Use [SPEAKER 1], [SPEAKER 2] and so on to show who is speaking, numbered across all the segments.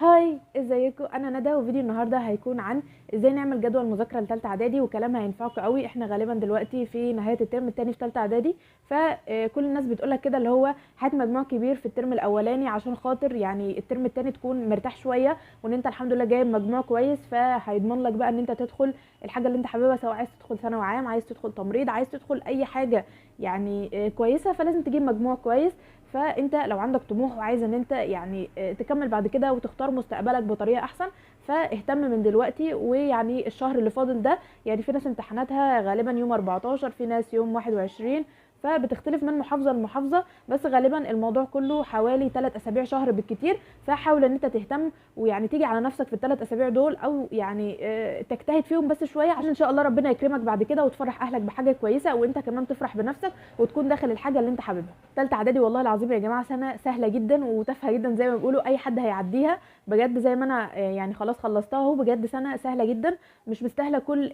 [SPEAKER 1] هاي، ازيكم؟ انا ندى، وفيديو النهارده هيكون عن ازاي نعمل جدول مذاكره لثالثه اعدادي، وكلام هينفعكم قوي. احنا غالبا دلوقتي في نهايه الترم الثاني في ثالثه اعدادي، فكل الناس بتقولك كده اللي هو هات مجموع كبير في الترم الاولاني عشان خاطر يعني الترم الثاني تكون مرتاح شويه، وان انت الحمد لله جايب مجموع كويس، فهيضمن لك بقى ان انت تدخل الحاجه اللي انت حاببها، سواء عايز تدخل ثانوي عام، عايز تدخل تمريض، عايز تدخل اي حاجه يعني كويسه، فلازم تجيب مجموع كويس. فانت لو عندك طموح وعايز ان انت يعني تكمل بعد كده وتختار مستقبلك بطريقه احسن، فاهتم من دلوقتي. ويعني الشهر اللي فاضل ده، يعني في ناس امتحاناتها غالبا يوم 14، في ناس يوم 21، فبتختلف من محافظه لمحافظه، بس غالبا الموضوع كله حوالي 3 اسابيع، شهر بالكتير. فحاول ان انت تهتم ويعني تيجي على نفسك في الثلاث اسابيع دول، او يعني تجتهد فيهم بس شويه، عشان ان شاء الله ربنا يكرمك بعد كده وتفرح اهلك بحاجه كويسه، وانت كمان تفرح بنفسك وتكون داخل الحاجه اللي انت حاببها. ثالثه اعدادي والله العظيم يا جماعه سنه سهله جدا وتافهه جدا زي ما بيقولوا، اي حد هيعديها بجد. زي ما انا يعني خلاص خلصتها اهو، بجد سنه سهله جدا، مش مستاهله كل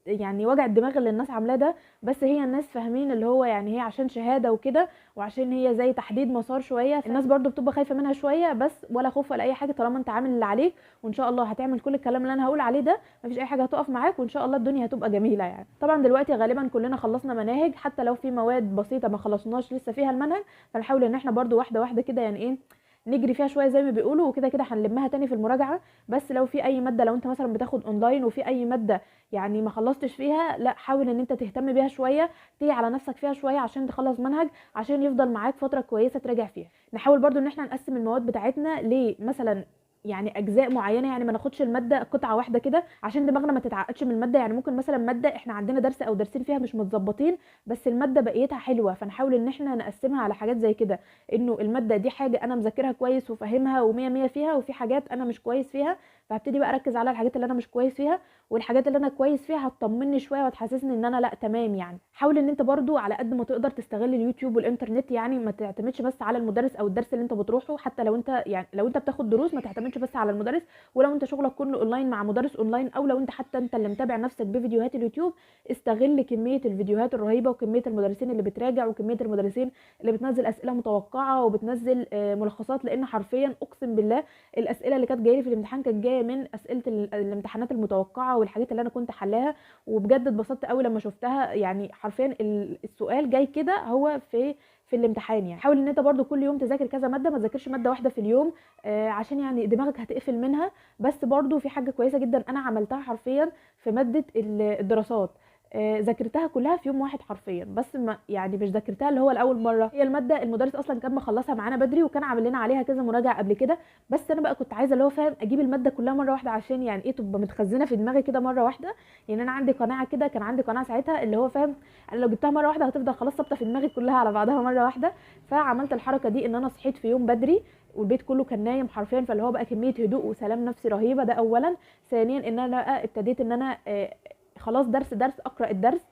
[SPEAKER 1] يعني وجع الدماغ اللي الناس عاملاه ده. بس هي الناس فاهمين اللي هو يعني هي عشان شهاده وكده، وعشان هي زي تحديد مسار شويه، الناس برضو بتبقى خايفه منها شويه، بس ولا خوف ولا اي حاجه طالما انت عامل اللي عليك، وان شاء الله هتعمل كل الكلام اللي انا هقول عليه ده، مفيش اي حاجه هتقف معاك، وان شاء الله الدنيا هتبقى جميله. يعني طبعا دلوقتي غالبا كلنا خلصنا مناهج، حتى لو في مواد بسيطه ما خلصناش لسه فيها المنهج، فنحاول ان احنا برضو واحده واحده كده يعني ايه نجري فيها شويه زي ما بيقولوا، وكده كده هنلمها تاني في المراجعه. بس لو في اي ماده، لو انت مثلا بتاخد اونلاين وفي اي ماده يعني ما خلصتش فيها، لا حاول ان انت تهتم بيها شويه، تيجي على نفسك فيها شويه عشان تخلص منهج، عشان يفضل معاك فتره كويسه تراجع فيها. نحاول برضو ان احنا نقسم المواد بتاعتنا لمثلا يعني اجزاء معينه، يعني ما ناخدش الماده قطعه واحده كده عشان دماغنا ما تتعقدش من الماده. يعني ممكن مثلا ماده احنا عندنا درس او درسين فيها مش متظبطين، بس الماده بقيتها حلوه، فنحاول ان احنا نقسمها على حاجات زي كده، انه الماده دي حاجه انا مذاكرها كويس وفاهمها ومية مية فيها، وفي حاجات انا مش كويس فيها، فهبتدي بقى اركز على الحاجات اللي انا مش كويس فيها، والحاجات اللي انا كويس فيها هتطمني شويه وتحسسني ان انا لا تمام. يعني حاول ان انت برضو على قد ما تقدر تستغل اليوتيوب والانترنت، يعني ما تعتمدش بس على المدرس او الدرس اللي انت بتروحه، حتى لو انت يعني لو انت بتاخد دروس ما تعتمدش بس على المدرس، ولو انت شغلك كله اونلاين مع مدرس اونلاين، او لو انت حتى انت اللي متابع نفسك بفيديوهات اليوتيوب، استغل كميه الفيديوهات الرهيبه وكميه المدرسين اللي بتراجع وكميه المدرسين اللي بتنزل اسئله متوقعه وبتنزل ملخصات، لان حرفيا اقسم بالله الاسئله اللي كانت جايه لي في الامتحان كانت جايه من اسئله الامتحانات المتوقعه والحاجات اللي انا كنت حلاها، وبجد اتبسطت قوي لما شفتها. يعني حرفيا السؤال جاي كده هو في الامتحان. يعني حاول ان انت برضو كل يوم تذاكر كذا ماده، ما تذاكرش ماده واحده في اليوم، عشان يعني دماغك هتقفل منها. بس برضو في حاجه كويسه جدا انا عملتها حرفيا في ماده الدراسات، ذاكرتها كلها في يوم واحد حرفيا، بس ما يعني مش ذاكرتها اللي هو الاول مره. هي الماده المدرس اصلا كان مخلصها معانا بدري، وكان عامل لنا عليها كذا مراجعه قبل كده، بس انا بقى كنت عايزه اللي هو فاهم اجيب الماده كلها مره واحده، عشان يعني ايه تبقى متخزنه في دماغي كده مره واحده. يعني انا عندي قناعه كده، كان عندي قناعه ساعتها اللي هو فاهم انا لو جبتها مره واحده هتفضل خلاص ثابته في دماغي كلها على بعضها مره واحده. فعملت الحركه دي ان انا صحيت في يوم بدري والبيت كله كان نايم حرفيا، فاللي هو بقى كميه هدوء وسلام نفسي رهيبه، ده اولا. ثانيا ان انا بقى ابتديت ان انا خلاص درس اقرا الدرس،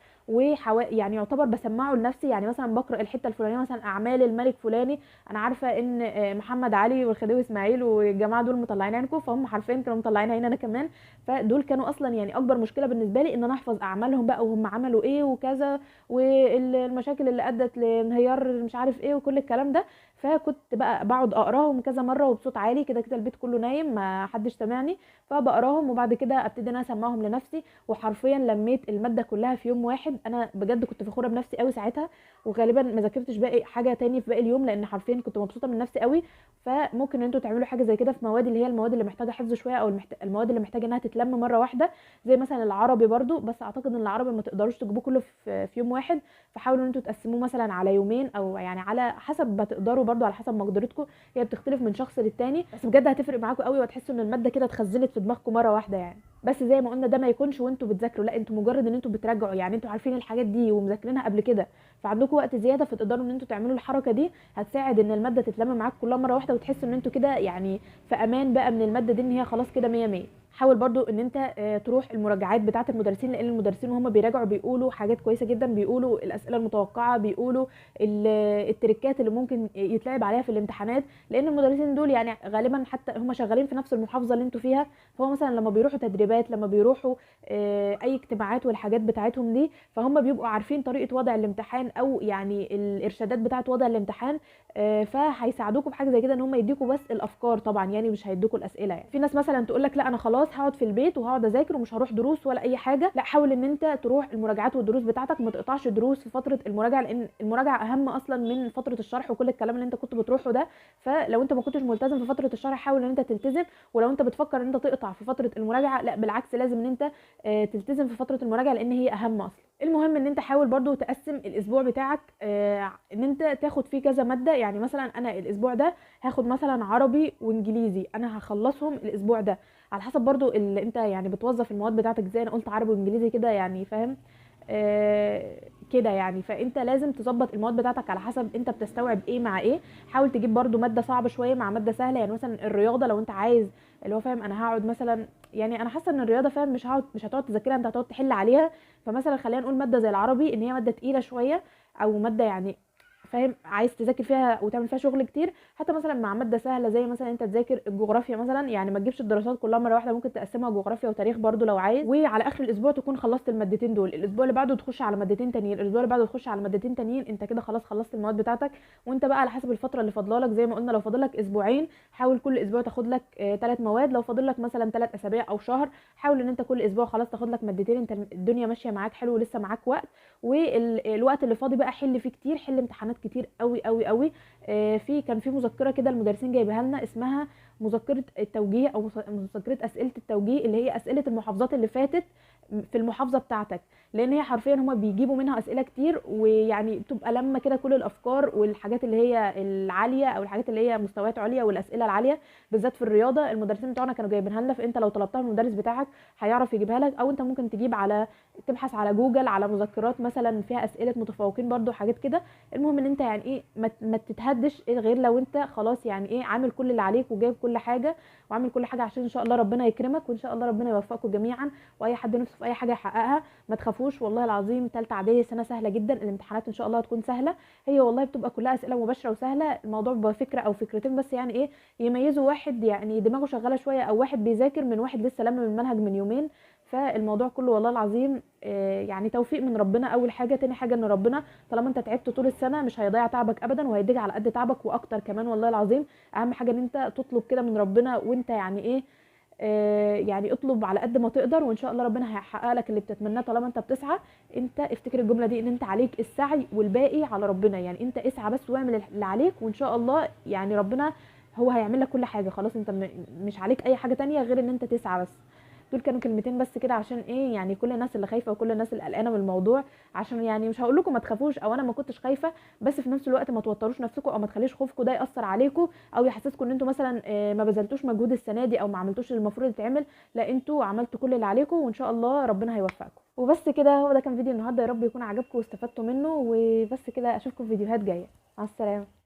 [SPEAKER 1] يعني يعتبر بسمعه لنفسي. يعني مثلا بقرا الحته الفلانيه، مثلا اعمال الملك فلاني، انا عارفه ان محمد علي والخديوي اسماعيل والجماعه دول مطلعين عينكم، فهم حرفيا كانوا مطلعين عيني انا كمان. فدول كانوا اصلا يعني اكبر مشكله بالنسبه لي ان انا احفظ اعمالهم بقى وهم عملوا ايه وكذا، والمشاكل اللي ادت لانهيار مش عارف ايه وكل الكلام ده. فكنت بقى بقعد اقراهم كذا مره وبصوت عالي، كده كده البيت كله نايم ما حدش سامعني، فبقراهم وبعد كده ابتدي انا اسمعهم لنفسي. وحرفيا لميت الماده كلها في يوم واحد، انا بجد كنت فخوره بنفسي قوي ساعتها، وغالبا ما ذاكرتش باقي حاجه تاني في باقي اليوم، لان حرفيا كنت مبسوطه من نفسي قوي. فممكن ان انتوا تعملوا حاجه زي كده في مواد اللي هي المواد اللي محتاجه حفظ شويه، او المواد اللي محتاجه انها تتلم مره واحده، زي مثلا العربي برضو. بس اعتقد ان العربي ما تقدروش تجيبوه كله في يوم واحد، فحاولوا ان انتوا تقسموه مثلا على يومين، او يعني على حسب ما تقدروا، برضو على حسب مقدرتكم، هي بتختلف من شخص للتاني، بس بجد هتفرق معاكم قوي، وهتحسوا ان الماده كده اتخزنت في دماغكم مره واحده يعني. بس زي ما قلنا ده ما يكونش وانتوا بتذاكروا، لا انتوا مجرد ان انتوا بتراجعوا، يعني انتوا عارفين الحاجات دي ومذاكرينها قبل كده، فعندكم وقت زياده، فتقدروا ان انتوا تعملوا الحركه دي، هتساعد ان الماده تتلم معاك كلها مره واحده، وتحسوا ان انتوا كده يعني في امان بقى من الماده دي، ان هي خلاص كده 100 100. حاول برضو ان انت تروح المراجعات بتاعه المدرسين، لان المدرسين وهم بيراجعوا بيقولوا حاجات كويسه جدا، بيقولوا الاسئله المتوقعه، بيقولوا التريكات اللي ممكن يتلعب عليها في الامتحانات. لان المدرسين دول يعني غالبا حتى هم شغالين في نفس المحافظه اللي انتوا فيها، فهو مثلا لما بيروحوا تدريبات، لما بيروحوا اي اجتماعات والحاجات بتاعتهم دي، فهم بيبقوا عارفين طريقه وضع الامتحان او يعني الارشادات بتاعه وضع الامتحان. فهيساعدوكم بحاجه زي كده، ان هم يديكوا بس الافكار طبعا، يعني مش هيدوكوا الاسئله. يعني في ناس مثلا تقول لك لا انا خلاص هقعد في البيت وهقعد اذاكر ومش هروح دروس ولا اي حاجه. لا، حاول ان انت تروح المراجعات والدروس بتاعتك، ما تقطعش دروس في فتره المراجعه، لان المراجعه اهم اصلا من فتره الشرح وكل الكلام اللي انت كنت بتروحه ده. فلو انت ما كنتش ملتزم في فتره الشرح، حاول ان انت تلتزم. ولو انت بتفكر ان انت تقطع في فتره المراجعه، لا بالعكس، لازم ان انت تلتزم في فتره المراجعه، لان هي اهم اصلا. المهم ان انت حاول برضو تقسم الاسبوع بتاعك، ان انت تاخد فيه كذا ماده. يعني مثلا انا الاسبوع ده هاخد مثلا عربي وانجليزي، انا هخلصهم الاسبوع ده، على حسب برضو اللي انت يعني بتوظف المواد بتاعتك ازاي. انا قلت عربي وانجليزي كده يعني، فاهم؟ كده يعني. فانت لازم تظبط المواد بتاعتك على حسب انت بتستوعب ايه مع ايه. حاول تجيب برضو ماده صعبه شويه مع ماده سهله. يعني مثلا الرياضه، لو انت عايز اللي هو فاهم انا هقعد مثلا، يعني انا حاسه ان الرياضه فاهم مش هتقعد تذاكرها، انت هتقعد تحل عليها. فمثلا خلينا نقول ماده زي العربي ان هي ماده تقيله شويه، او ماده يعني فاهم عايز تذاكر فيها وتعمل فيها شغل كتير. حتى مثلا مع ماده سهله زي مثلا انت تذاكر الجغرافيا مثلا، يعني ما تجيبش الدراسات كلها مره واحده، ممكن تقسمها جغرافيا وتاريخ برضو لو عايز، وعلى اخر الاسبوع تكون خلصت المادتين دول. الاسبوع اللي بعده تخش على مادتين تانيين، الاسبوع اللي بعده تخش على مادتين تانيين. انت كده خلاص خلصت المواد بتاعتك. وانت بقى على حسب الفتره اللي فاضله لك، زي ما قلنا لو فاضل لك اسبوعين حاول كل اسبوع تاخد لك 3 مواد. لو فاضل لك مثلا 3 اسابيع او شهر، حاول ان انت كل اسبوع خلاص تاخد لك مادتين. انت الدنيا ماشيه معاك حلو ولسه معاك وقت. والوقت اللي فاضي بقى حل فيه كتير، حل امتحانات كتير قوي قوي قوي. كان في مذكره كده المدرسين جايبها لنا، اسمها مذكره التوجيه او مذكره اسئله التوجيه، اللي هي اسئله المحافظات اللي فاتت في المحافظه بتاعتك. لان هي حرفيا هما بيجيبوا منها اسئله كتير، ويعني بتبقى لما كده كل الافكار والحاجات اللي هي العاليه او الحاجات اللي هي مستويات عليا والاسئله العاليه، بالذات في الرياضه. المدرسين بتوعنا كانوا جايبينها لنا، فانت لو طلبتها من المدرس بتاعك هيعرف يجيبها لك. او انت ممكن تجيب تبحث على جوجل على مذكرات مثلا فيها اسئله متفوقين برضو، حاجات كده. المهم ان انت يعني ايه ما تتهدش غير لو انت خلاص يعني ايه عامل كل اللي عليك وجايب كل حاجه وعامل كل حاجه، عشان ان شاء الله ربنا يكرمك، وان شاء الله ربنا يوفقكم جميعا. واي حد نفسه في اي حاجه يحققها. ما تخافوش والله العظيم، ثالثه اعدادي سنه سهله جدا، الامتحانات ان شاء الله هتكون سهله. هي والله بتبقى كلها اسئله مباشره وسهله، الموضوع بيبقى فكره او فكرتين بس، يعني ايه يميزوا واحد يعني دماغه شغاله شويه او واحد بيذاكر من واحد لسه لم المنهج من يومين. فالموضوع كله والله العظيم يعني توفيق من ربنا اول حاجه. تاني حاجه ان ربنا طالما انت تعبت طول السنه مش هيضيع تعبك ابدا، وهيديك على قد تعبك واكتر كمان والله العظيم. اهم حاجه ان انت تطلب كده من ربنا، وانت يعني ايه يعني اطلب على قد ما تقدر، وان شاء الله ربنا هيحقق لك اللي بتتمناه طالما انت بتسعى. انت افتكر الجمله دي، ان انت عليك السعي والباقي على ربنا. يعني انت اسعى بس واعمل اللي عليك، وان شاء الله يعني ربنا هو هيعمل لك كل حاجه. خلاص انت مش عليك اي حاجه تانية غير ان انت تسعى بس. دول كانوا كلمتين بس كده، عشان ايه يعني كل الناس اللي خايفه وكل الناس اللي قلقانه من الموضوع. عشان يعني مش هقول لكم ما تخافوش، او انا ما كنتش خايفه، بس في نفس الوقت ما توتروش نفسكم، او ما تخليش خوفكم ده ياثر عليكم، او يحسسكم ان انتوا مثلا ما بذلتوش مجهود السنه دي او ما عملتوش اللي المفروض يتعمل. لا، انتوا عملتوا كل اللي عليكم، وان شاء الله ربنا هيوفقكم. وبس كده، هو ده كان فيديو النهارده، يا رب يكون عجبكم واستفدتوا منه. وبس كده، اشوفكم في فيديوهات جايه. مع السلامه.